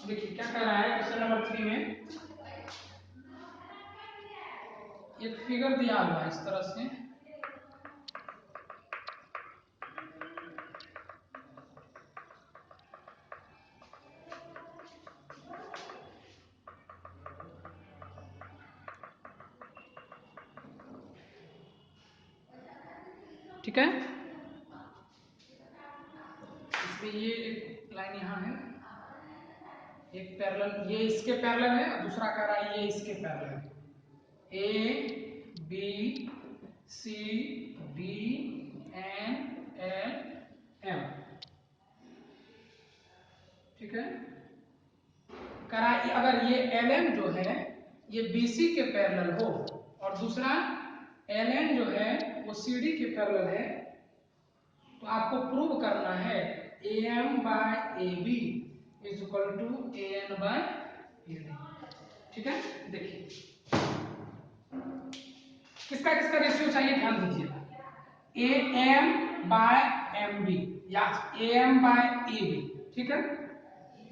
देखिए क्या कह रहा है क्वेश्चन नंबर 3 में, एक फिगर दिया हुआ है इस तरह से, ठीक है। इसमें ये एक लाइन यहाँ है, एक पैरेलल, ये इसके पैरेलल है और दूसरा कह रहा है ये इसके पैरेलल है। A B C D N L M, ठीक है। कह रहा है अगर ये एल एम जो है ये बी सी के पैरेलल हो और दूसरा एल एन जो है वो सी डी के पैरेलल है, तो आपको प्रूव करना है A M by A B is equal to A N by A D, ठीक है। देखिए किसका किसका रेशियो चाहिए, ध्यान दीजिएगा। A M by M B या A M by A B, ठीक है।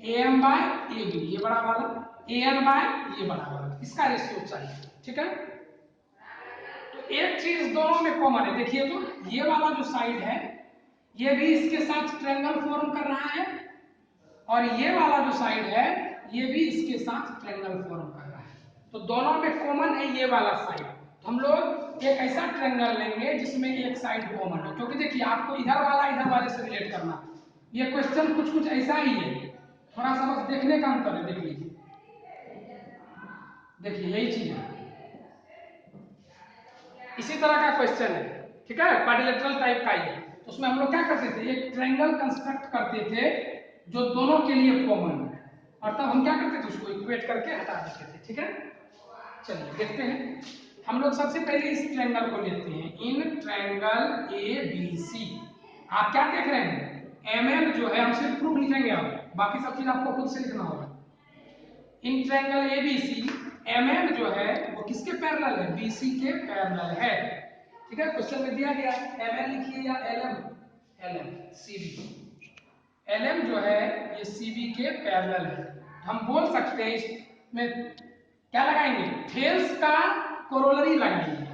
A M by A B ये बड़ा वाला, ए एन बाय ये बड़ा वाला, इसका रेशियो चाहिए, ठीक है। तो एक चीज दोनों में कॉमन है, देखिए तो ये वाला जो साइड है ये भी इसके साथ ट्रायंगल फॉर्म कर रहा है और ये वाला जो साइड है ये भी इसके साथ ट्रायंगल फॉर्म कर रहा है, तो दोनों में कॉमन है ये वाला साइड। तो हम लोग एक ऐसा ट्रायंगल लेंगे जिसमें एक साइड कॉमन है, क्योंकि देखिए आपको इधर वाले से रिलेट करना, ये क्वेश्चन कुछ कुछ ऐसा ही है, थोड़ा सा बस देखने का अंतर है, देख लीजिए। देखिए यही चीज है, इसी तरह का क्वेश्चन है, ठीक है, क्वाड्रिलेटरल टाइप का ही है। तो उसमें हम लोग क्या करते थे, एक ट्रायंगल कंस्ट्रक्ट करते थे जो दोनों के लिए कॉमन है, और तब हम क्या करते थे उसको इक्वेट करके हटा देते थे, ठीक है। चलिए देखते हैं, हम लोग सबसे पहले इस ट्रायंगल को लेते हैं, इन ट्रायंगल ए बी सी। आप क्या देख रहे हैं, एम एल जो है हम सिर्फ प्रूफ लिखेंगे, आप बाकी सब चीज आपको खुद से लिखना होगा। In triangle A B C M L जो है वो किसके पैरेलल है, बी सी के पैरेलल है, ठीक है। क्वेश्चन में दिया गया एम एल लिखिए या L M, L M C B, L M जो है ये सी बी के पैरेलल है। हम बोल सकते हैं इसमें क्या लगाएंगे, थेल्स का कोरोलरी लगाएंगे,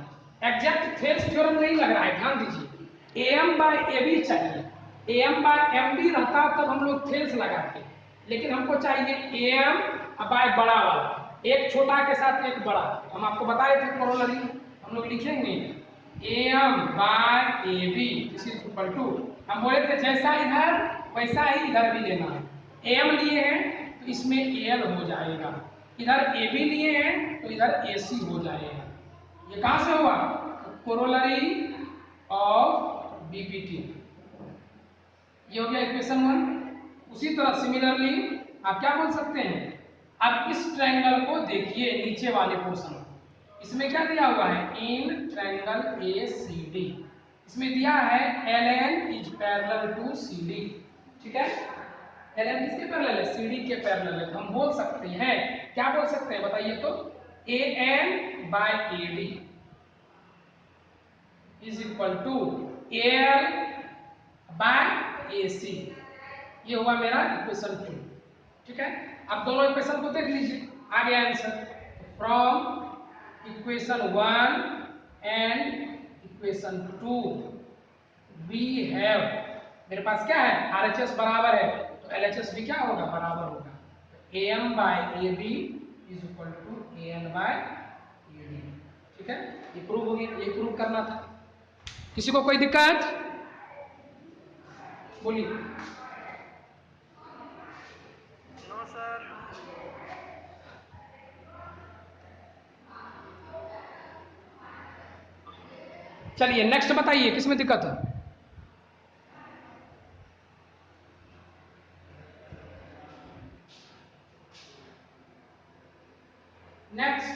एग्जैक्ट थेल्स थ्योरम नहीं लग रहा है, ध्यान दीजिए। A M by A B चाहिए, A M by M B रहता तब हम लोग थेल्स लगाते, लेकिन हमको चाहिए ए एम बाय बड़ा वाला, एक छोटा के साथ एक बड़ा। हम आपको बताए थे कोरोलरी, हम लोग लिखेंगे A M by A B is equal to, हम बोले थे जैसा इधर वैसा ही इधर भी लेना है, ए एम लिए हैं तो इसमें ए एल हो जाएगा, इधर ए बी लिए हैं तो इधर ए सी हो जाएगा। ये कहां से हुआ, कोरोलरी ऑफ बीपीटी, ये हो गया इक्वेशन 1। उसी तरह सिमिलरली आप क्या बोल सकते हैं, अब इस ट्रायंगल को देखिए नीचे वाले पोर्शन, इसमें क्या दिया हुआ है, इन ट्रायंगल ए सी डी, इसमें दिया है L N is parallel to C D, ठीक है। एल एन किसके पैरेलल है, सी डी के पैरेलल है, तो हम बोल सकते हैं, क्या बोल सकते हैं बताइए तो, A N by A D is equal to A L by A C, ये हुआ मेरा इक्वेशन 2, ठीक है। अब दोनों इक्वेशन को देख लीजिए, आ गया answer from equation 1 and equation 2 we have, मेरे पास क्या है, आरएचएस बराबर है तो एलएचएस भी क्या होगा, बराबर होगा, A M by A B is equal to A N by A D, ठीक है। ये प्रूव हो गया, ये प्रूव करना था। किसी को कोई दिक्कत बोलिए। No sir. चलिए नेक्स्ट बताइए किसमें दिक्कत है। नेक्स्ट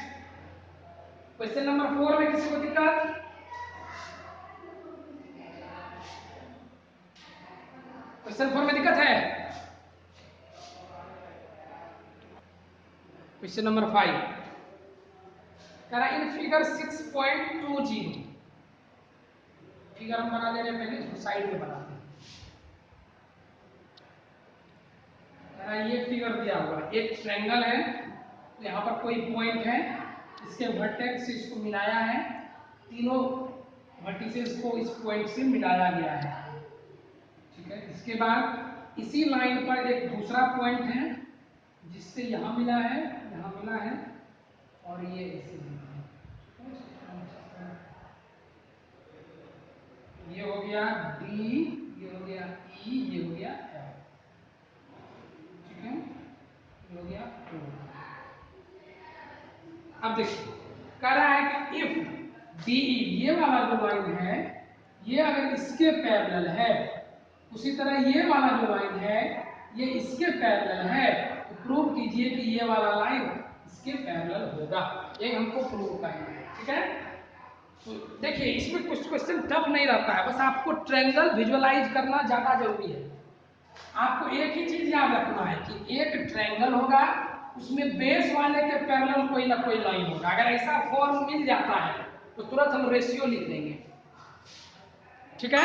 क्वेश्चन नंबर 4 में किसी को दिक्कत, क्वेश्चन 4 में दिक्कत है। क्वेश्चन नंबर 5 कह रहा इन फिगर 6.20, फिगर हम बना ले रहे हैं, पहले साइड में बनाते हैं। ये फिगर दिया हुआ है, एक ट्रायंगल है, तो यहाँ पर कोई पॉइंट है, इसके वर्टेक्स से इसको मिलाया है, तीनों वर्टिसेस को इस पॉइंट से मिलाया गया है, ठीक है। इसके बाद इसी लाइन पर एक दूसरा पॉइंट है जिससे यहाँ मिला है, यहाँ मिला है, और ये इसी मिला है, ये हो गया डी, ये हो गया ई, ये हो गया एफ, ठीक है, ये हो गया O। अब देखिए कह रहा है कि इफ डी ये वाला जो लाइन है ये अगर इसके पैरेलल है, उसी तरह ये वाला जो लाइन है ये इसके पैरेलल है, तो प्रूव कीजिए कि ये वाला लाइन इसके पैरेलल होगा, ये हमको प्रूव करना है, ठीक है। तो देखिए इसमें कुछ क्वेश्चन टफ नहीं रहता है, बस आपको ट्रायंगल विजुअलाइज करना ज्यादा जरूरी है। आपको एक ही चीज याद रखना है कि एक ट्रायंगल होगा, उसमें बेस वाले के पैरेलल कोई ना कोई लाइन होगा। अगर ऐसा फॉर्म मिल जाता है तो तुरंत हम रेशियो लिख देंगे, ठीक है।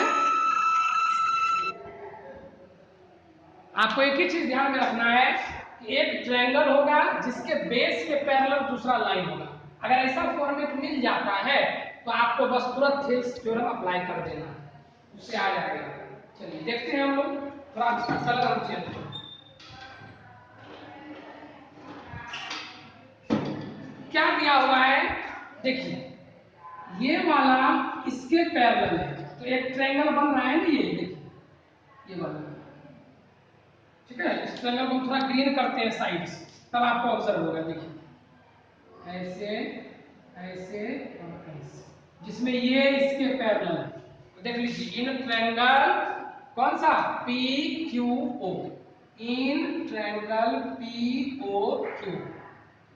आपको एक ही चीज ध्यान में रखना है कि एक ट्रायंगल होगा जिसके बेस के पैरेलल दूसरा लाइन होगा। अगर ऐसा फॉर्मेट मिल जाता है तो आपको बस तुरंत थेल्स थ्योरम अप्लाई कर देना, उससे आ जाएगा। चलिए देखते हैं हम लोग, थोड़ा कलर हम चेंज करें। क्या दिया हुआ है, देखिए ये वाला इसके पैरेलल है, तो एक ट्रायंगल बन रहा है ना, ये देखिए ये वाला, ठीक है। इस ट्रायंगल को थोड़ा ग्रीन करते हैं साइड से, तब आपको ऑब्जर्व होगा। देखिए ऐसे ऐसे और ऐसे, जिसमें ये इसके पैरेलल है, तो देख लीजिए इन ट्रायंगल कौन सा P Q O, in triangle P O Q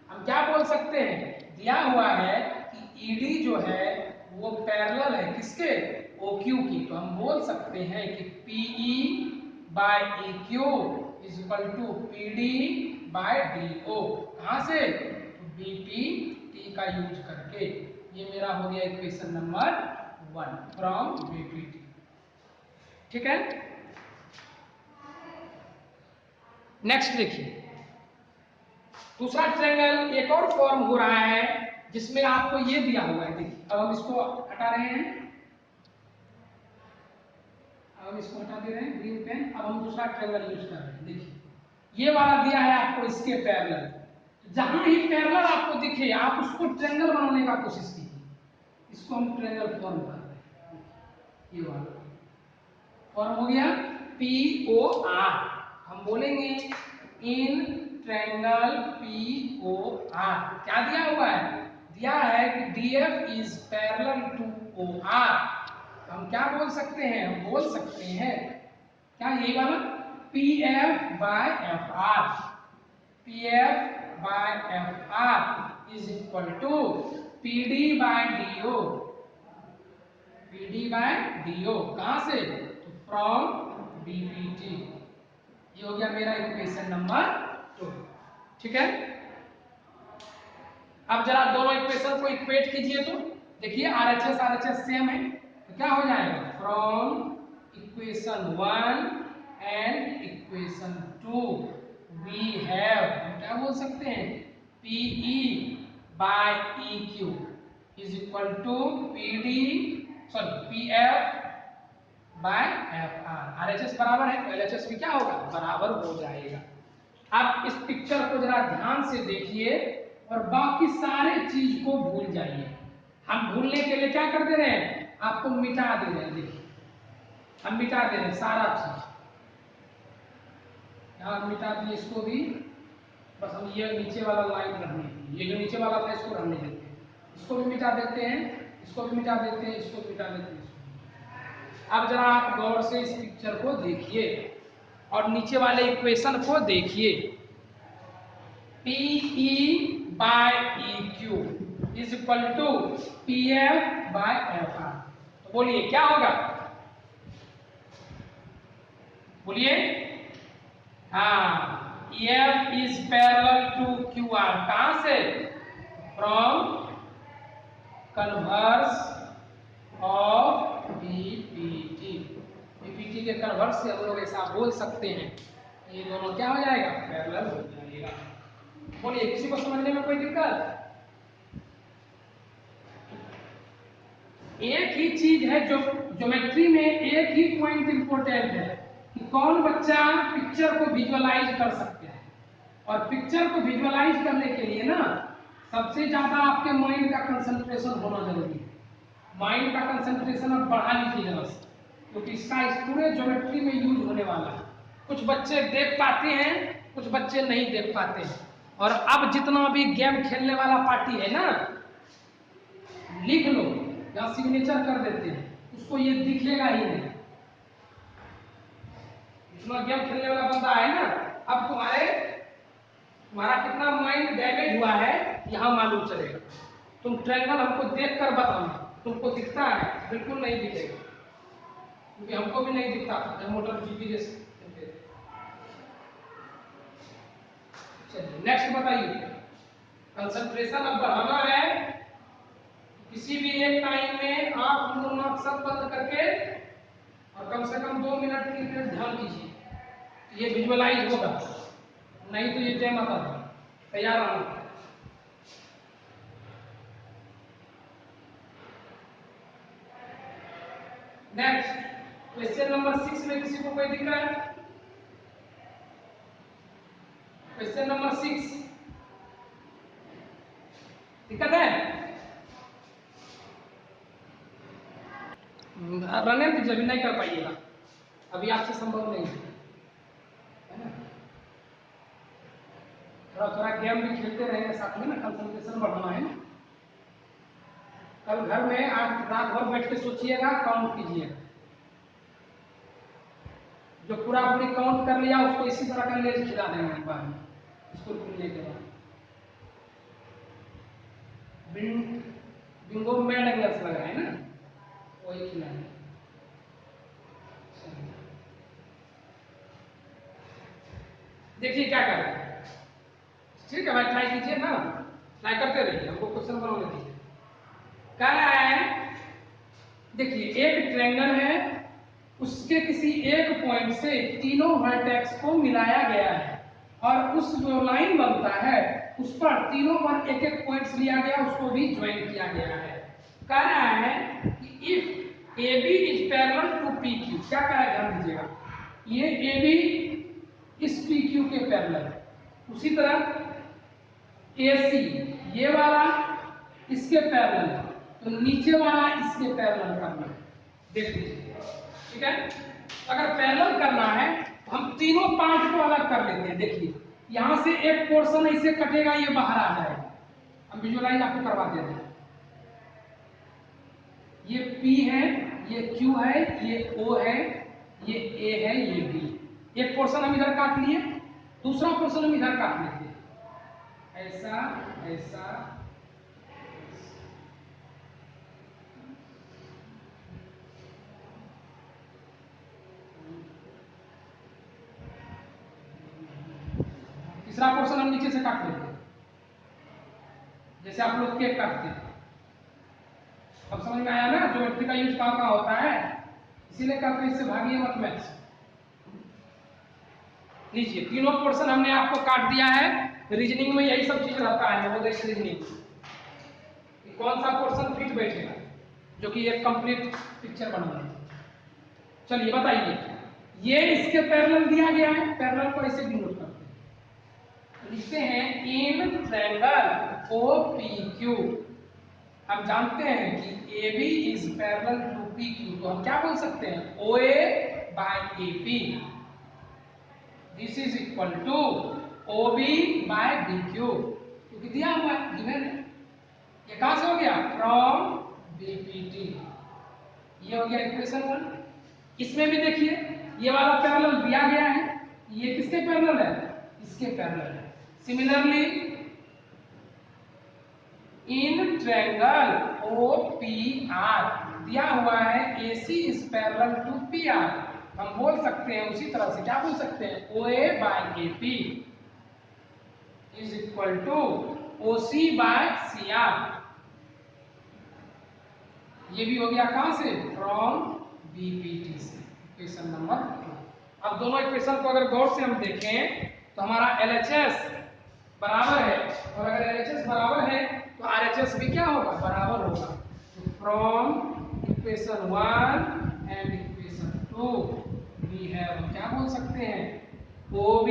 हम क्या बोल सकते हैं, दिया हुआ है कि ईडी जो है वो पैरेलल है किसके, OQ की, तो हम बोल सकते हैं कि PE by EQ is equal to PD by DO। कहां से, तो BPT का यूज करके। ये मेरा हो गया इक्वेशन नंबर 1 फ्रॉम BPT, ठीक है। नेक्स्ट देखिए दूसरा ट्रायंगल एक और फॉर्म हो रहा है जिसमें आपको ये दिया हुआ है। देखिए अब हम इसको हटा रहे हैं, अब हम इसको हटा दे रहे हैं ग्रीन पेन, अब हम दूसरा ट्रायंगल यूज कर रहे हैं। देखिए ये वाला दिया है आपको इसके पैरेलल, जहां ही पैरेलल आपको दिखे आप उसको ट्रायंगल बनाने का कोशिश कीजिए। इसको हम ट्रायंगल फॉर्म कर रहे हैं, ये वाला फॉर्म हो गया POR। हम बोलेंगे इन ट्रायंगल POR क्या दिया हुआ है, दिया है कि DF is parallel to OR। हम क्या बोल सकते हैं, हम बोल सकते हैं क्या, ये वाला PF by FR, PF by FR is equal to PD by DO, PD by DO कहां से, तो फ्रॉम BPT। ये हो गया मेरा इक्वेशन नंबर 2, ठीक है। अब जरा दोनों इक्वेशन को इक्वेट कीजिए, तो देखिए RHS RHS सेम है, तो क्या हो जाएगा, from equation 1 and equation 2 we have, हम क्या बोल सकते हैं, PE by EQ is equal to PD PF by FR। RHS बराबर है तो LHS भी क्या होगा, बराबर हो जाएगा। आप इस पिक्चर को जरा ध्यान से देखिए और बाकी सारे चीज को भूल जाइए। हम भूलने के लिए क्या कर दे रहे हैं, आपको मिटा दे रहे हैं। देखिए हम मिटा दे रहे हैं सारा चीज, यहां मिटा दिए इसको भी, बस हम ये नीचे वाला लाइन रहने दें, ये जो नीचे वाला था इसको रहने देते हैं, इसको भी मिटा देते हैं, इसको भी मिटा देते हैं, इसको भी मिटा देते हैं। अब जरा आप गौर से इस पिक्चर को देखिए और नीचे वाले इक्वेशन को देखिए, PE by EQ is equal to PF by FR। तो बोलिए क्या होगा, बोलिए, हाँ EF is parallel to QR, कहां से, from converse of BPT। BPT के कन्वर्स से हम लोग ऐसा बोल सकते हैं ये दोनों क्या हो जाएगा, पैरेलल हो जाएगा। बोलिए किसी को समझने में कोई दिक्कत? एक ही चीज है, जो ज्योमेट्री में एक ही पॉइंट इंपॉर्टेंट है कि कौन बच्चा पिक्चर को विजुअलाइज कर सकते हैं। और पिक्चर को विजुअलाइज करने के लिए ना सबसे ज्यादा आपके माइंड का कंसंट्रेशन होना जरूरी है। माइंड का कंसंट्रेशन आप बढ़ा लीजिए जरा सा, क्योंकि इसका इस पूरे ज्योमेट्री में यूज होने वाला है। कुछ बच्चे देख पाते हैं, कुछ बच्चे नहीं देख पाते हैं। और अब जितना भी गेम खेलने वाला पार्टी है ना, लिख लो या सिग्नेचर कर देते हैं, उसको ये दिखेगा ही नहीं। जितना गेम खेलने वाला बंदा है ना, अब तुम्हारा कितना माइंड डैमेज हुआ है यहाँ मालूम चलेगा। तुम ट्रायंगल हमको देख कर बताना, तुमको दिखता है? बिल्कुल नहीं दिखेगा, क्योंकि हमको भी नहीं दिखता था मोटर जीपी जैसे। चलिए नेक्स्ट बताइए। कंसंट्रेशन अब बढ़ाना है, किसी भी एक टाइम में आप दोनों आंख सब बंद करके और कम से कम 2 मिनट के लिए ध्यान दीजिए, ये विजुअलाइज होगा, नहीं तो ये जय माता दी। तैयार रहना। नेक्स्ट क्वेश्चन नंबर 6 में किसी को कोई दिक्कत है? क्वेश्चन नंबर 6 दिक्कत है? रहने दीजिए, अभी नहीं कर पाइएगा, अभी आपसे संभव नहीं है ना। थोड़ा थोड़ा गेम भी खेलते रहेंगे साथ में ना, कंसंट्रेशन बढ़ाना है ना। कल घर में आज रात भर बैठ के सोचिएगा, काउंट कीजिएगा। जो पूरा पूरी काउंट कर लिया उसको इसी तरह का लेज खिला देंगे एक बार में स्कूल खुलने के बाद। बिंगो मैड एंगल्स लग रहा है ना, वही खिलाएंगे। देखिए क्या कर रहे हैं, ठीक है भाई, ट्राई कीजिए ना, ट्राई करते रहिए, हमको क्वेश्चन बनाने दीजिए। कह रहा है देखिए एक ट्रायंगल है, उसके किसी एक पॉइंट से तीनों वर्टेक्स को मिलाया गया है और उस जो लाइन बनता है उस पर तीनों पर एक एक पॉइंट्स लिया गया, उसको भी ज्वाइन किया गया है। कह रहा है कि if AB is parallel to PQ, क्या कह रहा है ध्यान दीजिएगा, ये AB इस PQ के पैरेलल है, उसी तरह AC ये वाला इसके पैरेलल है, तो नीचे वाला इसके पैरेलल करना है। देख लीजिए, ठीक है। अगर पैरेलल करना है तो हम तीनों पार्ट को अलग कर लेते हैं। देखिए यहां से एक पोर्शन ऐसे कटेगा, ये बाहर आ जाएगा, हम विजुअलाइज आपको करवा देते हैं। ये P है, ये Q है, ये O है, ये A है, ये B। एक पोर्शन हम इधर काट लिए, दूसरा पोर्शन हम इधर काट लेते हैं, ऐसा ऐसा। तीसरा पोर्शन हम नीचे से काट लेते हैं, जैसे आप लोग केक काटते हैं। अब समझ में आया ना ज्योमेट्री का यूज कहाँ कहाँ होता है, इसीलिए कहते हैं इससे भागिए मत मैथ्स। लीजिए तीनों पोर्शन हमने आपको काट दिया है। रीजनिंग में यही सब चीज रहता है, नवोदय रीजनिंग, कौन सा पोर्शन फिट बैठेगा, जो कि एक कंप्लीट पिक्चर बनाना है। चलिए बताइए, ये इसके पैरेलल दिया गया है, पैरेलल को ऐसे डिनोट करते हैं, लिखते हैं इन ट्रायंगल OPQ। हम जानते हैं कि AB is parallel to PQ, तो हम क्या बोल सकते हैं, OA by AP this is equal to OB by BQ, क्योंकि दिया हुआ है, गिवन है। ये कहां से हो गया, फ्रॉम BPT। ये हो गया इक्वेशन 1। इसमें भी देखिए ये वाला पैरेलल दिया गया है, ये किसके पैरेलल है, इसके पैरेलल है। सिमिलरली इन ट्रायंगल OPR दिया हुआ है AC is parallel to PR, हम बोल सकते हैं उसी तरह से, क्या बोल सकते हैं, OA by AP is equal to OC by CR। ये भी हो गया कहां से, फ्रॉम BPT से, क्वेश्चन नंबर 2। अब दोनों इक्वेशन को अगर गौर से हम देखें तो हमारा LHS बराबर है, और अगर LHS बराबर है तो RHS भी क्या होगा, बराबर होगा। तो from equation 1 and equation 2 we have, हम क्या बोल सकते हैं, OB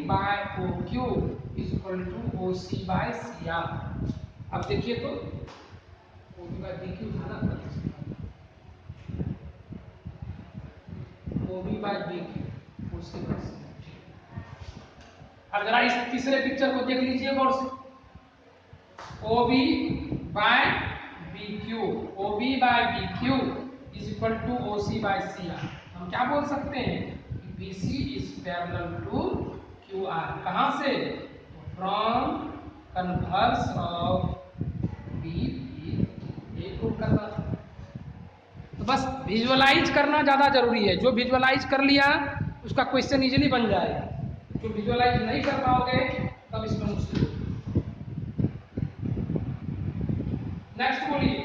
by OQ is equal to OC by CR। अब देखिए तो OB by BQ था ना, OB by BQ OC by CR। अब जरा इस तीसरे पिक्चर को देख लीजिए गौर से, OB by BQ, OB by BQ is equal to OC by CR। हम क्या बोल सकते हैं, BC is parallel to QR। कहां से, फ्रॉम कन्वर्स ऑफ BB, ये प्रूव करना था। तो बस विजुअलाइज करना ज्यादा जरूरी है, जो विजुअलाइज कर लिया उसका क्वेश्चन इजीली बन जाएगा, जो विजुअलाइज नहीं कर पाओगे तब इसमें मुश्किल होगी। नेक्स्ट बोलिए,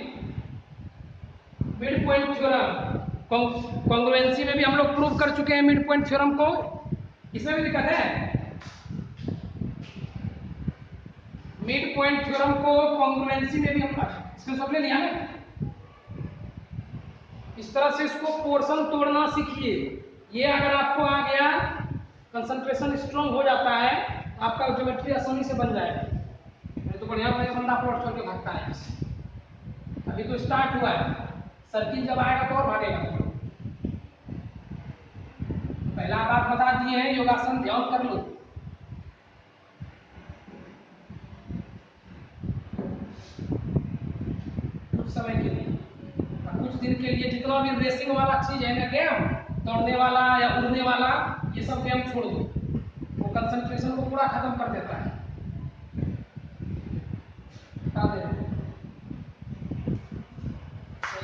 मिड पॉइंट थ्योरम। कॉन्ग्रुएंसी में भी हम लोग प्रूव कर चुके हैं मिड पॉइंट थ्योरम को, इसमें भी दिक्कत है। मिड पॉइंट थ्योरम को कॉन्ग्रुएंसी में भी हम इसमें सब ले लिया ना, इस तरह से इसको पोर्शन तोड़ना सीखिए। ये अगर आपको आ गया, कंसंट्रेशन स्ट्रांग हो जाता है, आपका ज्योमेट्री आसानी से बन जाएगा। नहीं तो बढ़िया बढ़िया बंदा प्लॉट छोड़ के भागता है। अभी तो स्टार्ट हुआ है, सर्किल जब आएगा तो और भागेगा। पहला बात बता दिए हैं, योगासन ध्यान कर लो। कुछ समय के लिए, कुछ दिन के लिए, जितना भी रेसिंग वाला चीज है ना, गेम दौड़ने वाला या उड़ने वाला, ये सब गेम छोड़ दो, वो कंसंट्रेशन को पूरा खत्म कर देता है।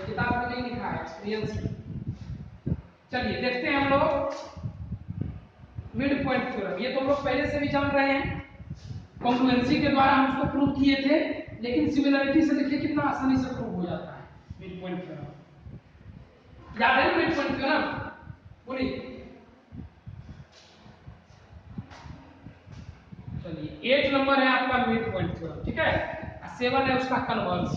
किताब में नहीं लिखा है, एक्सपीरियंस। चलिए देखते हैं हम लोग मिड पॉइंट थ्योरम। ये तो हम लोग पहले से भी जान रहे हैं, कॉन्ग्रुएंसी के द्वारा हम उसको प्रूव किए थे, लेकिन सिमिलरिटी से देखिए कितना आसानी से प्रूव हो जाता है मिड पॉइंट थ्योरम। याद है मिड पॉइंट थ्योरम, बोलिए। चलिए 8 नंबर है आपका मिड पॉइंट थ्योरम, ठीक है, 7 है उसका कन्वर्स।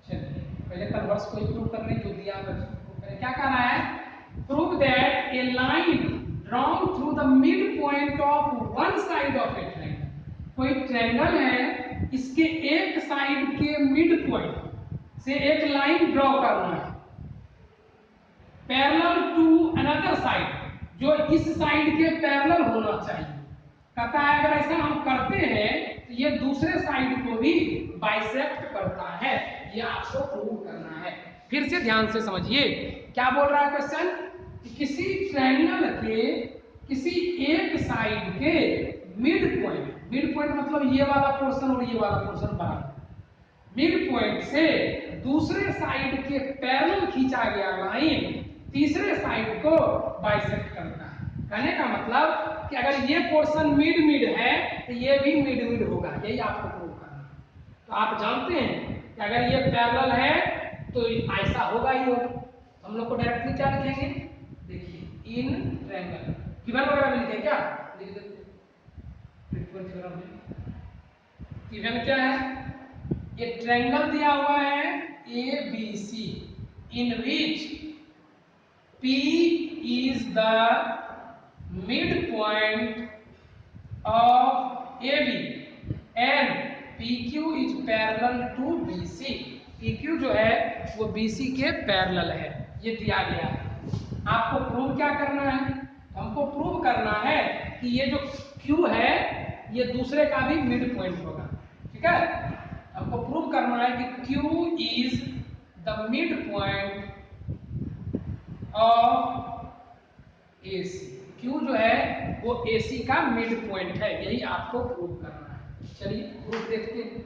चलिए पहले कन्वर्स को प्रूव करने जो दिया है, क्या कहना है, prove that A line drawn through the mid point of one side of A triangle. कोई ट्रायंगल है, इसके एक साइड के मिड पॉइंट से एक लाइन ड्रॉ करना है, पैरेलल टू अनदर साइड, जो इस साइड के पैरेलल होना चाहिए। कहता है अगर ऐसा हम करते हैं तो ये दूसरे साइड को भी बाइसेक्ट करता है, ये आपको प्रूव करना है। फिर से ध्यान से समझिए क्या बोल रहा है क्वेश्चन, किसी ट्रायंगल के किसी एक साइड के मिड पॉइंट मतलब ये वाला पोर्शन और ये वाला पोर्शन बराबर, मिड पॉइंट से दूसरे साइड के पैरेलल खींचा गया लाइन तीसरे साइड को बाइसेक्ट करता है। कहने का मतलब कि अगर ये पोर्शन मिड है तो ये भी मिड होगा, यही आपको प्रूव करना है। तो आप जानते हैं कि अगर ये पैरेलल है तो ऐसा होगा ही होगा। हम लोग को डायरेक्टली क्या लिखेंगे, देखिए इन ट्रायंगल, गिवन वगैरह में लिखें क्या, लिख देते गिवन क्या है, ये ट्रायंगल दिया हुआ है ABC in which P is the midpoint of AB and PQ is parallel to BC। PQ जो है वो BC के पैरेलल है, ये दिया गया है। आपको प्रूव क्या करना है, हमको प्रूव करना है कि ये जो Q है ये दूसरे का भी मिड पॉइंट होगा, ठीक है। हमको प्रूव करना है कि Q is the mid point of AC। Q जो है वो AC का मिड पॉइंट है, यही आपको प्रूव करना है। चलिए प्रूफ देखते हैं।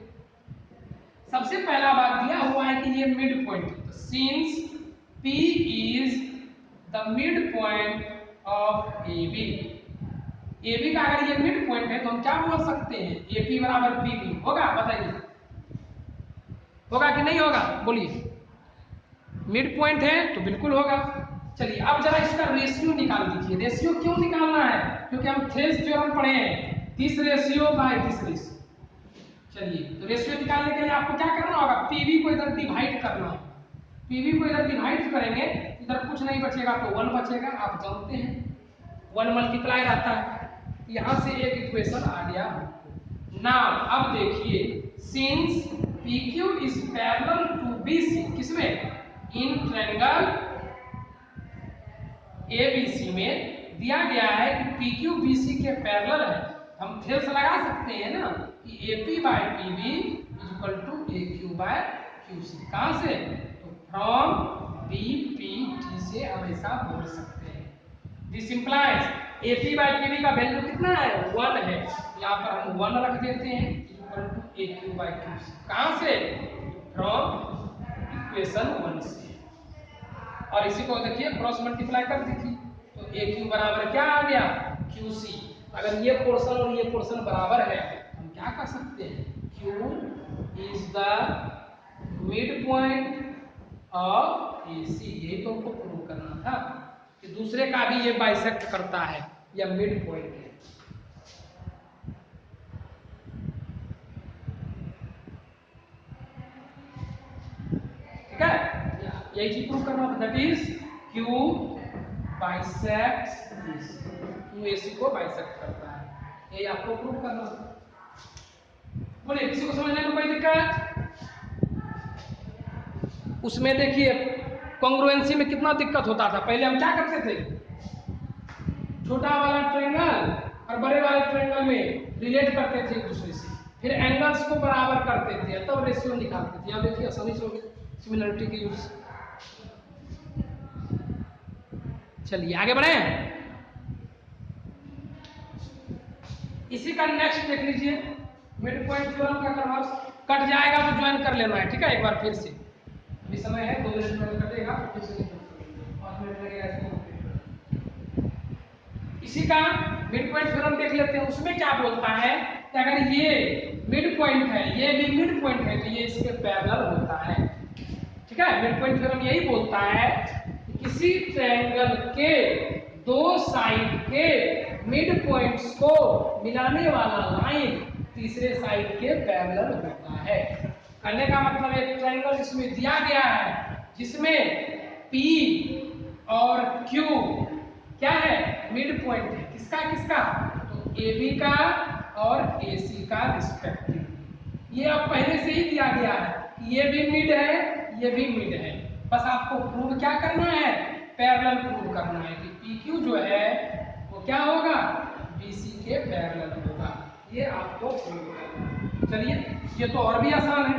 सबसे पहला बात दिया हुआ है कि ये मिड पॉइंट है, तो since P is the mid point of AB, AB का अगर ये मिड पॉइंट है तो हम क्या बोल सकते हैं, AP बराबर PB होगा, बताइए होगा कि नहीं होगा, बोलिए। मिड पॉइंट है तो बिल्कुल होगा। चलिए अब जरा इसका रेशियो निकाल दीजिए। रेशियो क्यों निकालना है? क्योंकि हम थेल्स थ्योरम पढ़े हैं, this ratio by this ratio. चलिए तो रेशियो निकालने के लिए आपको क्या करना होगा? पीवी को इधर डिवाइड करना होगा। पीवी को इधर डिवाइड करेंगे, इधर कुछ नहीं बचेगा तो 1 बचेगा। आप जानते हैं 1 मल्टीप्लाई रहता है। यहां से एक इक्वेशन आ गया। नाउ अब देखिए, since PQ is parallel to BC, किसमें? इन ट्रायंगल ABC में दिया गया है कि PQ BC के पैरेलल है। हम थेल्स लगा सकते हैं ना कि AP by PB is equal to AQ by QC। कहां से? तो फ्रॉम BPT से हम ऐसा बोल सकते हैं। This implies AP by PB का वैल्यू कितना है? 1 है। यहाँ पर हम 1 रख देते हैं equal to AQ by QC। कहां से? फ्रॉम इक्वेशन 1 से। और इसी को देखिए क्रॉस मल्टीप्लाई कर दीजिए तो AQ बराबर क्या आ गया? QC। अगर ये पोर्शन और ये पोर्शन बराबर है, हम क्या कर सकते हैं? Q is the mid point of AC। यही तो हमको प्रूव करना था कि दूसरे का भी ये बाइसेक्ट करता है, या मिड पॉइंट है। ठीक है, यही चीज प्रूव करना था। That is Q bisects AC। Q AC को बाइसेक्ट करता है, यही आपको प्रूव करना था। बोलिए किसी को समझने में कोई दिक्कत? उसमें देखिए कॉन्ग्रुएंसी में कितना दिक्कत होता था। पहले हम क्या करते थे? छोटा वाला ट्रायंगल और बड़े वाले ट्रायंगल में रिलेट करते थे एक दूसरे से, फिर एंगल्स को बराबर करते थे, तब रेशियो निकालते थे। यहाँ देखिए आसानी से सिमिलरिटी की यूज। चलिए आगे बढ़े। इसी का नेक्स्ट देख लीजिए, मिड पॉइंट थ्योरम का कन्वर्स। कट जाएगा तो ज्वाइन कर लेना है, ठीक है? एक बार फिर से, अभी समय है 2 मिनट में कटेगा, फिर से 5 मिनट लगेगा इसको। इसी का मिड पॉइंट थ्योरम देख लेते हैं। उसमें क्या बोलता है कि अगर ये मिड पॉइंट है, ये भी मिड पॉइंट है, तो ये इसके पैरेलल होता है। ठीक है, मिड पॉइंट थ्योरम यही बोलता है कि किसी ट्रायंगल के दो साइड के मिड पॉइंट्स को मिलाने वाला लाइन तीसरे साइड के पैरेलल होता है। कहने का मतलब एक ट्रायंगल इसमें दिया गया है जिसमें P और Q क्या है? मिड पॉइंट है। किसका किसका? तो AB का और AC का रिस्पेक्टिवली। ये अब पहले से ही दिया गया है कि ये भी मिड है, ये भी मिड है। बस आपको प्रूव क्या करना है? पैरेलल प्रूव करना है कि PQ जो है वो क्या होगा? BC के पैरेलल होगा। ये आपको प्रूव करना है। चलिए ये तो और भी आसान है।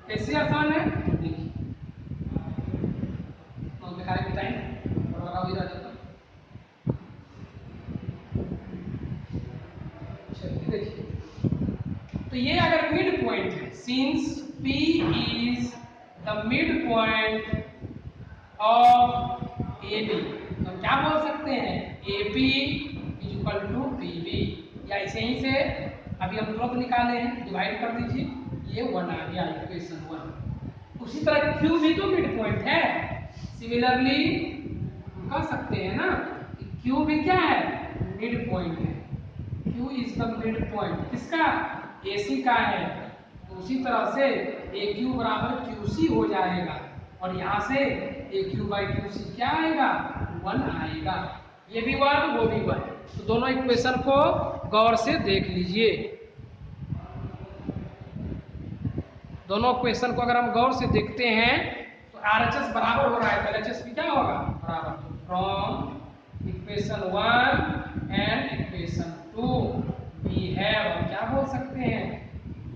कैसे आसान है देखिए। बेकार की टाइम और लगा भी रहा था। तो ये अगर मिड पॉइंट है, since P is the mid point of AB, तो क्या बोल सकते हैं? AP is equal to PB। या ऐसे ही से अभी हम तुरंत निकाले हैं, डिवाइड कर दीजिए, ये 1 आ गया इक्वेशन 1। उसी तरह Q भी तो मिड पॉइंट है। सिमिलरली कह सकते हैं ना कि Q भी क्या है? मिड पॉइंट है। Q is the mid point, किसका? AC का है। तो उसी तरह से AQ बराबर QC हो जाएगा, और यहाँ से AQ बाई QC क्या आएगा? 1 आएगा। ये भी 1, वो भी 1। तो दोनों इक्वेशन को गौर से देख लीजिए। दोनों इक्वेशन को अगर हम गौर से देखते हैं तो RHS बराबर हो रहा है, तो LHS भी क्या होगा? बराबर। तो from equation 1 and equation 2 we have, हम क्या बोल सकते हैं?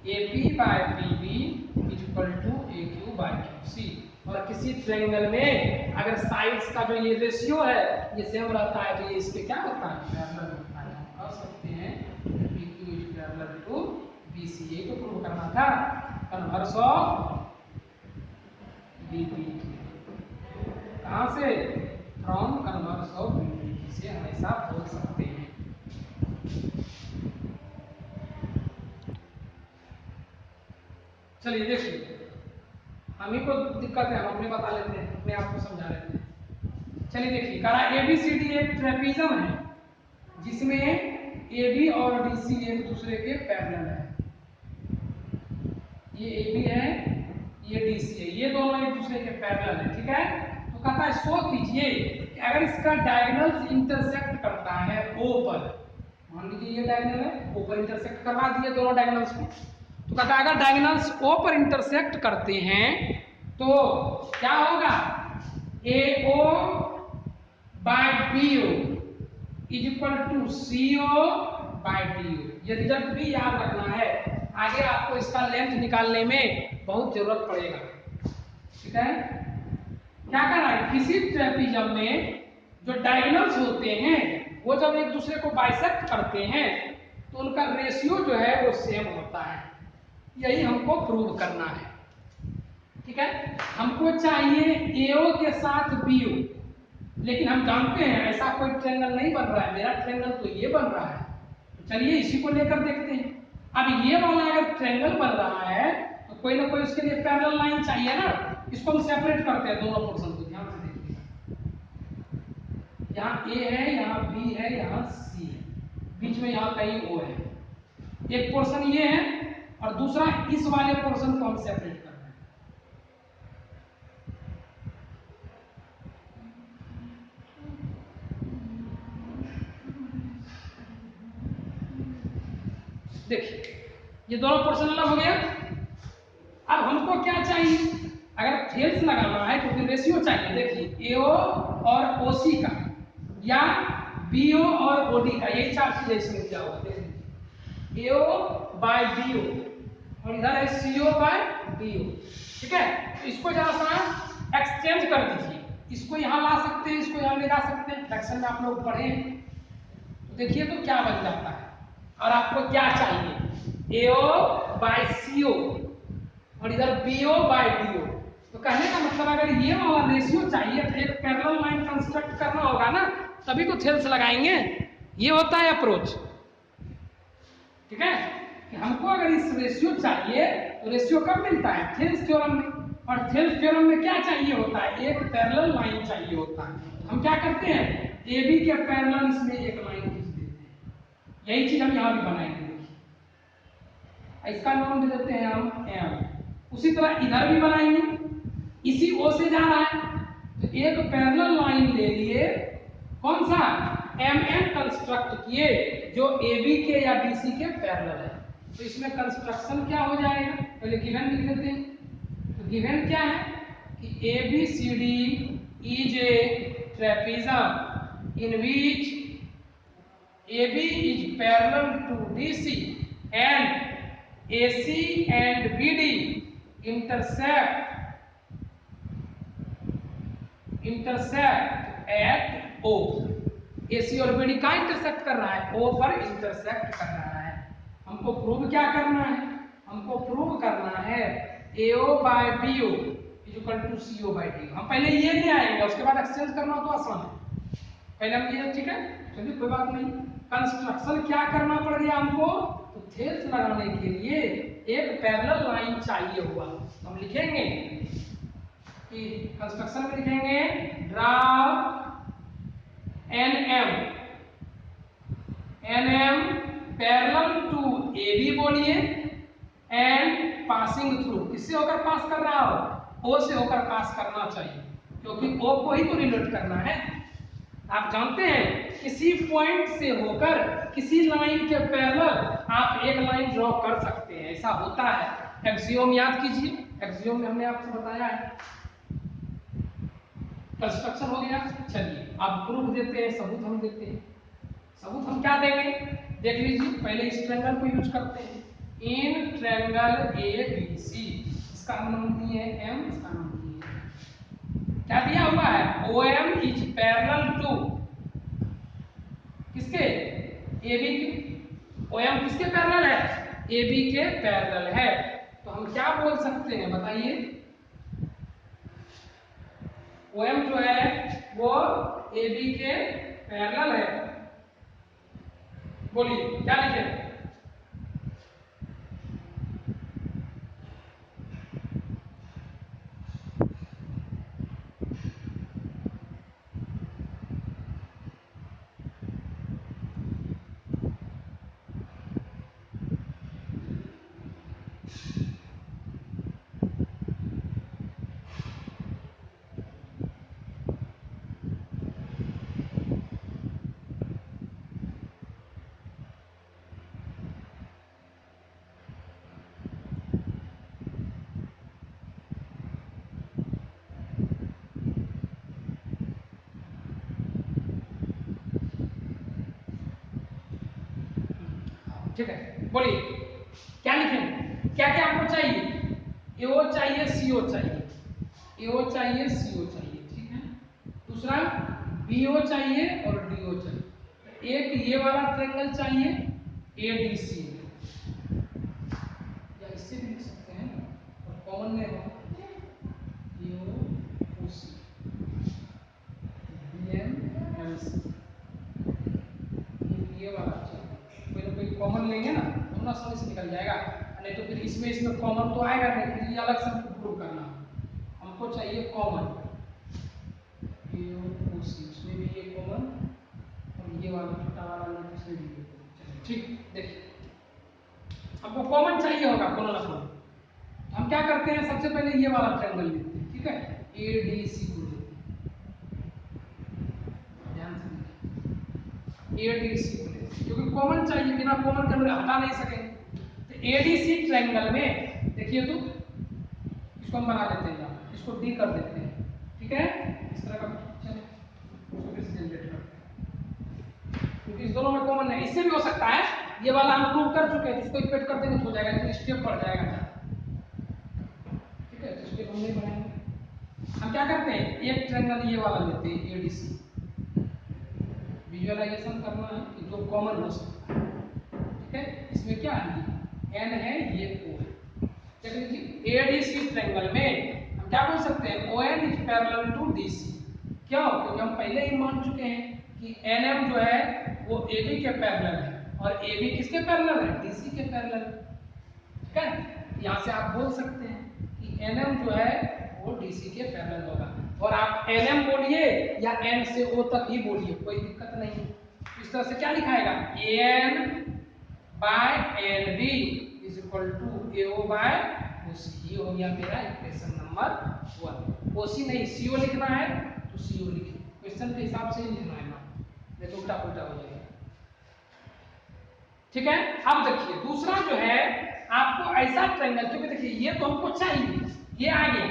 AP by PB is equal to AQ by QC। और किसी ट्रायंगल में अगर साइड्स का जो ये रेशियो है ये सेम रहता है, तो ये इसके क्या होता है? पैरेलल होता है। हम कह सकते हैं PQ is parallel to BC। ये तो प्रूव करना था, कन्वर्स ऑफ BPT। कहां से? फ्रॉम कन्वर्स ऑफ BPT से हम ऐसा बोल सकते हैं। चलिए देखिए, हम ही को दिक्कत है, हम अपने बता लेते हैं, अपने आप को समझा लेते हैं। चलिए देखिए, कह रहा ABCD एक ट्रेपीजम है जिसमें AB और DC एक दूसरे के पैरेलल है। ये AB है, ये DC है, ये दोनों एक दूसरे के पैरेलल है, ठीक है। तो कहता है शो कीजिए कि अगर इसका डायगोनल इंटरसेक्ट करता है O पर, मान लीजिए ये डायगोनल है, O पर इंटरसेक्ट करवा दिए दोनों डायगोनल्स को, तो कहता है अगर डायगोनल्स O पर इंटरसेक्ट करते हैं तो क्या होगा, AO by BO is equal to CO by DO। ये रिजल्ट भी याद रखना है, आगे आपको इसका लेंथ निकालने में बहुत जरूरत पड़ेगा, ठीक है। क्या करना है, किसी ट्रेपीजम में जो डायगोनल्स होते हैं वो जब एक दूसरे को बाइसेक्ट करते हैं तो उनका रेशियो जो है वो सेम होता है, यही हमको प्रूव करना है, ठीक है। हमको चाहिए AO के साथ BO, लेकिन हम जानते हैं ऐसा कोई ट्रायंगल नहीं बन रहा है, मेरा ट्रायंगल तो ये बन रहा है, तो चलिए इसी को लेकर देखते हैं। अब ये वाला अगर ट्रायंगल बन रहा है तो कोई ना कोई उसके लिए पैरेलल लाइन चाहिए ना, इसको हम सेपरेट करते हैं दोनों पोर्शन को, ध्यान से देखिए। यहाँ A है, यहाँ B है, यहाँ C है, बीच में यहाँ कहीं O है। एक पोर्शन ये है और दूसरा इस वाले पोर्शन को हम सेपरेट कर रहे हैं। देखिए ये दोनों पोर्शन अलग हो गया। अब हमको क्या चाहिए, अगर थेल्स लगाना है क्योंकि रेशियो चाहिए, देखिए AO और OC का या BO और OD का, यही चार चीजें इसमें क्या होगा, देखिए AO बाय BO और इधर है CO बाय BO, ठीक है। तो इसको जरा सा एक्सचेंज कर दीजिए, इसको यहाँ ला सकते हैं, इसको यहाँ ले जा सकते हैं, फ्रैक्शन में आप लोग पढ़े, तो देखिए तो क्या बन जाता है। और आपको क्या चाहिए, AO बाय CO और इधर BO बाय DO। तो कहने का मतलब अगर ये वाला रेशियो चाहिए तो एक पैरेलल लाइन कंस्ट्रक्ट करना होगा ना, तभी तो थेल्स लगाएंगे, ये होता है अप्रोच, ठीक है। कि हमको अगर इस रेशियो चाहिए तो रेशियो कब मिलता है, थेल्स थ्योरम में, और थेल्स थ्योरम में क्या चाहिए होता है, एक पैरेलल लाइन चाहिए होता है। हम क्या करते हैं, AB के पैरेलल इसमें एक लाइन खींच देते हैं, यही चीज हम यहाँ भी बनाएंगे, इसका नाम दे देते हैं हम M। उसी तरह इधर भी बनाएंगे, इसी O से जा रहा है तो एक पैरेलल लाइन ले लिए, कौन सा, MN कंस्ट्रक्ट किए जो AB के या DC के पैरेलल है। तो इसमें कंस्ट्रक्शन क्या हो जाएगा, पहले गिवन लिख देते हैं। तो गिवन क्या है कि ABCD is a trapezium in which AB is parallel to DC and AC and BD intersect at O। AC और BD का इंटरसेक्ट कर रहा है, O पर इंटरसेक्ट कर रहा है। हमको प्रूव क्या करना है, हमको प्रूव करना है AO by BO is equal to CO by DO। हम पहले ये ले आएंगे, उसके बाद एक्सचेंज करना तो आसान है, पहले हम ये, ठीक है, चलिए कोई बात नहीं। कंस्ट्रक्शन क्या करना पड़ गया हमको, तो थेल्स लगाने के लिए एक पैरेलल लाइन चाहिए हुआ, तो हम लिखेंगे कि कंस्ट्रक्शन में लिखेंगे draw NM parallel to AB बोलिए एंड पासिंग थ्रू, किससे होकर पास कर रहा हो, O से होकर पास करना चाहिए, क्योंकि O को ही तो रिलेट करना है। आप जानते हैं किसी पॉइंट से होकर किसी लाइन के पैरेलल आप एक लाइन ड्रॉ कर सकते हैं, ऐसा होता है। एक्सियोम याद कीजिए, एक्सियोम में हमने आपको बताया है। कंस्ट्रक्शन हो गया, चलिए अब प्रूफ देते हैं, सबूत हम देते हैं। सबूत हम क्या देंगे, देख लीजिए, पहले इस ट्रायंगल को यूज करते हैं, इन ट्रायंगल ABC, इसका नाम दिए है M, इसका नाम दिए है, क्या दिया हुआ है, OM इज पैरेलल टू किसके, AB के। OM किसके पैरेलल है, AB के पैरेलल है। तो हम क्या बोल सकते हैं बताइए, OM जो है वो AB के पैरेलल है, बोलिए क्या लिखे, ठीक है, बोलिए क्या लिखेंगे, क्या क्या आपको चाहिए, एओ चाहिए, सीओ चाहिए, एओ चाहिए, सीओ चाहिए, ठीक है। दूसरा बीओ चाहिए और डीओ चाहिए। एक ये वाला ट्रायंगल चाहिए एडीसी, या इससे भी लिख सकते हैं और कॉमन में हो एओसी बीएमएमसी, ये वाला चाहिए। कोई ना कोई कॉमन लेंगे ना तो ना समझ से निकल जाएगा, नहीं तो फिर इसमें कॉमन तो आएगा नहीं, फिर ये अलग से हमको प्रूव करना। हमको चाहिए कॉमन एओसी, इसमें भी ये कॉमन और ये वाला छोटा वाला लेते इसमें भी ये कॉमन। ठीक, देखिए हमको कॉमन चाहिए होगा कोनो ना कोनो, हम क्या करते हैं सबसे पहले ये वाला ट्रायंगल लेते हैं, ठीक है, एडीसी को लेते हैं, ध्यान से देखिए एडीसी को लेते हैं क्योंकि कॉमन चाहिए, बिना कॉमन के हम हटा नहीं सकेंगे। तो एडीसी ट्रायंगल में देखिए तो इसको हम बना देते हैं, इसको डी कर देते हैं, ठीक है, इस तरह का जनरेट करते हैं क्योंकि इस दोनों में कॉमन है। इससे भी हो सकता है, ये वाला हम प्रूव कर चुके हैं, इसको इक्वेट कर देंगे तो हो जाएगा, तो स्टेप बढ़ जाएगा, ठीक है, तो स्टेप हम नहीं बनाएंगे। हम क्या करते हैं एक ट्रायंगल ये वाला लेते हैं एडीसी, विजुअलाइजेशन करना है कि जो कॉमन हो सकता है, ठीक है। इसमें क्या है एन है, ये ओ है, देख लीजिए एडीसी ट्रायंगल में हम क्या बोल सकते हैं O N is parallel to D C, क्यों, क्योंकि हम पहले ही मान चुके हैं कि एनएम जो है वो एबी के पैरेलल है और एबी किसके पैरेलल है, डीसी के पैरेलल, ठीक है। यहाँ से आप बोल सकते हैं कि एनएम जो है वो डीसी के पैरेलल होगा, और आप एनएम बोलिए या एन से ओ तक ही बोलिए, कोई दिक्कत नहीं। इस तरह से क्या लिखाएगा N by N B is equal to A O by O C, ये हो गया मेरा इक्वेशन नंबर 1। ओसी नहीं सीओ लिखना है तो सीओ लिखिए, क्वेश्चन के हिसाब से ही लिखना है ना, नहीं तो उल्टा पुल्टा हो जाएगा, ठीक है। अब देखिए दूसरा जो है आपको ऐसा ट्रायंगल, क्योंकि देखिए ये तो हमको चाहिए, ये आ गया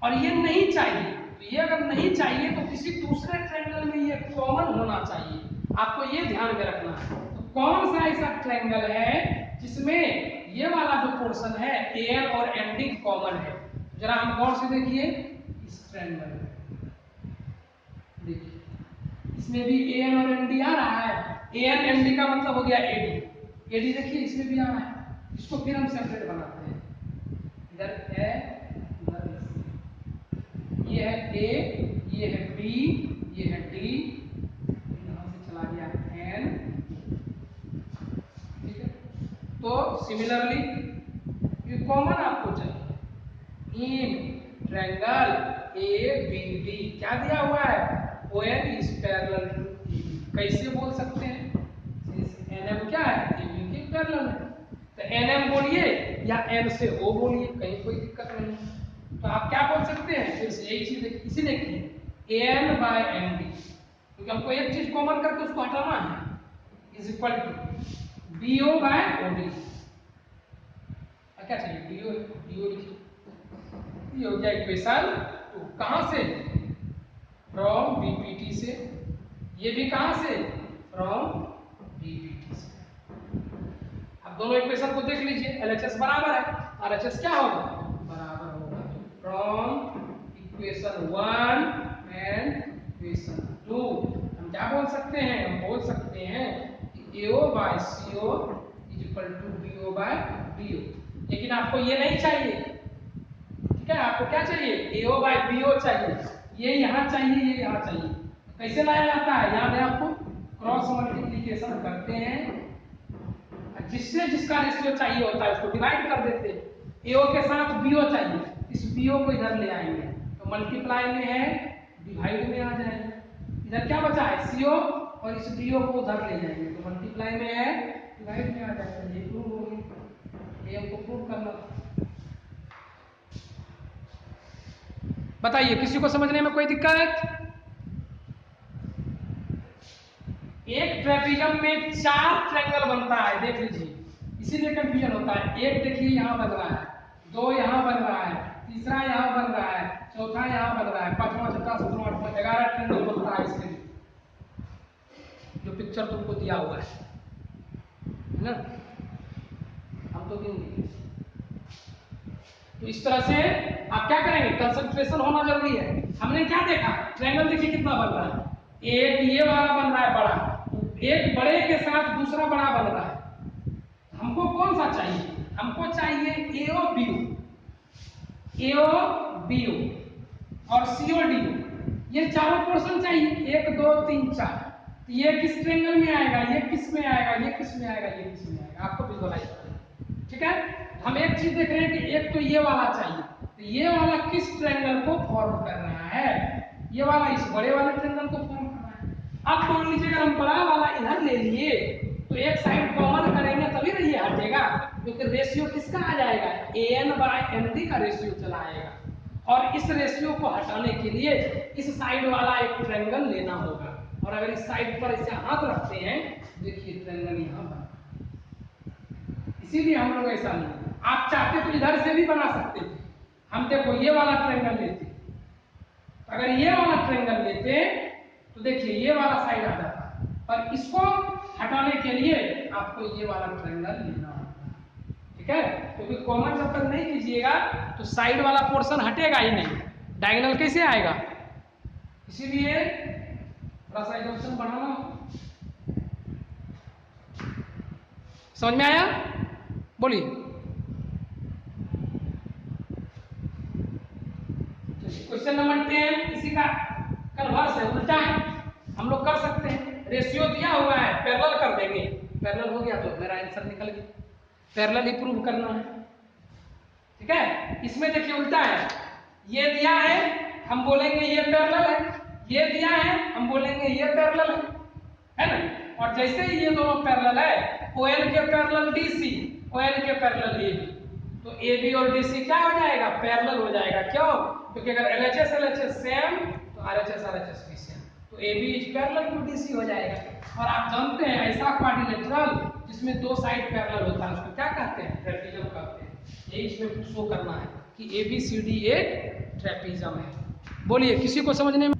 और ये नहीं चाहिए, तो ये अगर नहीं चाहिए तो किसी दूसरे ट्रायंगल में ये कॉमन होना चाहिए, आपको ये ध्यान में रखना है। तो कौन सा ऐसा ट्रायंगल है जिसमें ये वाला जो पोर्शन है एन और एनडी कॉमन है, जरा हम गौर से देखिए इस ट्रायंगल में, देखिए इसमें भी एन और एनडी आ रहा है, एन एनडी का मतलब हो गया एडी, एडी देखिए इसमें भी आ रहा है, इसको फिर हम सेपरेट बनाते हैं, इधर ए इधर सी, ये है ए, ये है बी, ये है डी, यहां से चला गया एन, ठीक है। तो सिमिलरली ये कॉमन आपको चाहिए in triangle A B D, क्या दिया हुआ है O N is parallel to A B, कैसे बोल सकते हैं, एनएम क्या है एबी के पैरेलल है, तो एनएम बोलिए या एन से ओ बोलिए, कहीं कोई दिक्कत नहीं। तो आप क्या बोल सकते हैं फिर से यही चीज इसी देखिए एन बाय एन डी, क्योंकि हमको एक चीज कॉमन करके उसको हटाना है, is equal to B O by O D, क्या चाहिए डीओ, डीओ लिखिए, ये हो गया इक्वेशन 2, कहां से फ्रॉम बीपीटी से, ये भी कहां से फ्रॉम बीपीटी से। अब दोनों इक्वेशन को देख लीजिए, एलएचएस बराबर है, आरएचएस क्या होगा बराबर होगा फ्रॉम इक्वेशन 1 एंड इक्वेशन 2, हम क्या बोल सकते हैं, हम बोल सकते हैं कि A O by C O is equal to B O by D O, लेकिन आपको ये नहीं चाहिए, ठीक है, आपको क्या चाहिए एओ बाय बीओ चाहिए, ये यहाँ चाहिए, ये यहाँ चाहिए, कैसे लाया जाता है याद है आपको, क्रॉस मल्टीप्लिकेशन करते हैं, जिससे जिसका रेशियो चाहिए होता है उसको डिवाइड कर देते हैं, एओ के साथ बीओ चाहिए, इस बीओ को इधर ले आएंगे तो मल्टीप्लाई में है डिवाइड में आ जाएगा, इधर क्या बचा है सीओ और इस बीओ को उधर ले जाएंगे तो मल्टीप्लाई में है डिवाइड में आ जाएगा, ये प्रूव हो गई, ये हमको प्रूव करना था। बताइए किसी को समझने में कोई दिक्कत, एक ट्रेपेजियम में 4 ट्रायंगल बनता है, देख लीजिए इसीलिए कंफ्यूजन होता है, एक देखिए यहाँ बन रहा है, 2 यहाँ बन रहा है, तीसरा यहाँ बन रहा है, चौथा यहाँ बन रहा है, पांचवा छठा सातवां आठवां 11 ट्रायंगल बनता है इसके लिए, जो पिक्चर तुमको दिया हुआ है, है ना, हम तो गिन। तो इस तरह से आप क्या करेंगे, कंसंट्रेशन होना जरूरी है। हमने क्या देखा, ट्रायंगल देखिए कितना बन रहा है, एक ये वाला बन रहा है बड़ा, तो एक बड़े के साथ दूसरा बड़ा बन रहा है। हमको कौन सा चाहिए, हमको चाहिए एओ बीओ, एओ बीओ और सीओ डीओ, ये चारों पोर्शन चाहिए, 1 2 3 4। तो ये किस ट्रायंगल में आएगा, ये किस में आएगा, ये किस में आएगा, ये किस में आएगा, आपको विजुअलाइज करना। ठीक है, हम एक चीज देख रहे हैं कि एक तो ये वाला चाहिए, तो ये वाला किस ट्रायंगल को फॉर्म कर रहा है, ये वाला इस बड़े वाले ट्रायंगल को फॉर्म कर रहा है। अब मान लीजिए अगर हम बड़ा वाला इधर ले लिए तो एक साइड कॉमन करेंगे तभी ना ये हटेगा, क्योंकि रेशियो किसका आ जाएगा, an/md का रेशियो चला आएगा। और इस रेशियो को हटाने के लिए इस साइड वाला एक ट्रायंगल लेना होगा, और अगर इस साइड पर इसे हाथ रखते हैं, देखिए ट्रायंगल यहाँ बना। इसीलिए हम लोग ऐसा नहीं, आप चाहते तो इधर से भी बना सकते थे। हम देखो ये वाला ट्रायंगल लेते, अगर ये वाला ट्रायंगल लेते तो देखिए ये वाला साइड आ जाता, पर इसको हटाने के लिए आपको ये वाला ट्रायंगल लेना होगा। ठीक है, क्योंकि कॉमन जब तक नहीं कीजिएगा तो साइड वाला पोर्शन हटेगा ही नहीं, डायगोनल कैसे आएगा। इसीलिए थोड़ा सा ऑप्शन बढ़ाना होगा। समझ में आया, बोलिए। क्वेश्चन नंबर 10 इसी का कन्वर्स है, उल्टा है, हम लोग कर सकते हैं। रेशियो दिया हुआ है, पैरेलल कर देंगे, पैरेलल हो गया तो मेरा आंसर निकल गया। पैरेलल ही प्रूव करना है। ठीक है, इसमें देखिए उल्टा है, ये दिया है हम बोलेंगे ये पैरेलल है, ये दिया है हम बोलेंगे ये पैरेलल है ना। और जैसे ही ये दोनों पैरेलल है, OL के पैरेलल DC, OL के पैरेलल AB, तो AB और DC क्या हो जाएगा, पैरेलल हो जाएगा। क्यों, क्योंकि अगर LHS LHS सेम तो RHS RHS भी सेम, तो AB is parallel to DC हो जाएगा। और आप जानते हैं ऐसा क्वाड्रिलेटरल जिसमें दो साइड पैरेलल होता है उसको क्या कहते हैं, ट्रेपेजियम कहते हैं। यही इसमें शो करना है कि ABCD एक ट्रेपेजियम है। बोलिए, किसी को समझने में